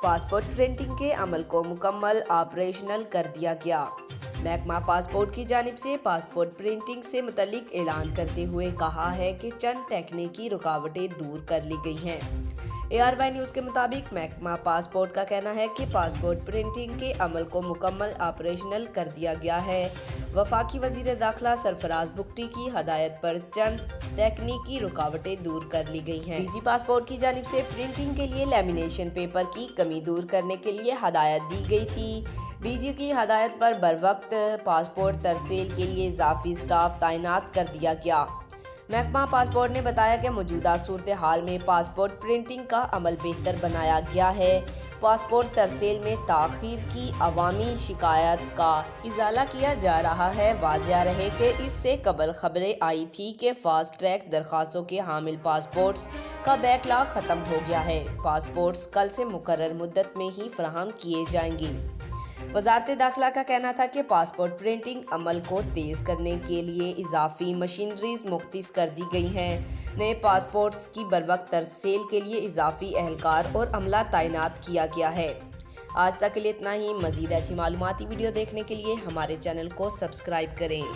Passport printing के अमल को मुकम्मल ऑपरेशनल कर दिया गया। महकमा पासपोर्ट की जानिब से पासपोर्ट प्रिंटिंग से मुतल्लिक ऐलान करते हुए कहा है कि चंद तकनीकी रुकावटें दूर कर ली गई हैं। ARY न्यूज़ के मुताबिक महकमा पासपोर्ट का कहना है कि पासपोर्ट प्रिंटिंग के अमल को मुकम्मल ऑपरेशनल कर दिया गया है। वफाकी वज़ीर दाखिला सरफराज बुगटी की हदायत पर चंद तकनीकी रुकावटें दूर कर ली गई हैं। DG पासपोर्ट की जानिब से प्रिंटिंग के लिए लैमिनेशन पेपर की कमी दूर करने के लिए हदायत दी गई थी। DG की हदायत पर बरवक्त पासपोर्ट तरसील के लिए इजाफी स्टाफ तैनात कर दिया गया। महकमा पासपोर्ट ने बताया कि मौजूदा सूरत हाल में पासपोर्ट प्रिंटिंग का अमल बेहतर बनाया गया है। पासपोर्ट तरसील में ताख़ीर की अवामी शिकायत का इजाला किया जा रहा है। वाज़िया रहे कि इससे कबल खबरें आई थी कि फास्ट ट्रैक दरख्वास्तों के हामिल पासपोर्ट्स का बैकलॉग ख़त्म हो गया है। पासपोर्ट्स कल से मुकर्रर मुद्दत में ही फराहम किए जाएंगे। वज़ारत दाखिला का कहना था कि पासपोर्ट प्रिंटिंग अमल को तेज़ करने के लिए इजाफी मशीनरीज मुख्तस कर दी गई हैं। नए पासपोर्ट्स की बरवक्त तरसील के लिए इजाफी एहलकार और अमला तैनात किया गया है। आज तक के लिए इतना ही। मज़ीद ऐसी मालूमाती वीडियो देखने के लिए हमारे चैनल को सब्सक्राइब करें।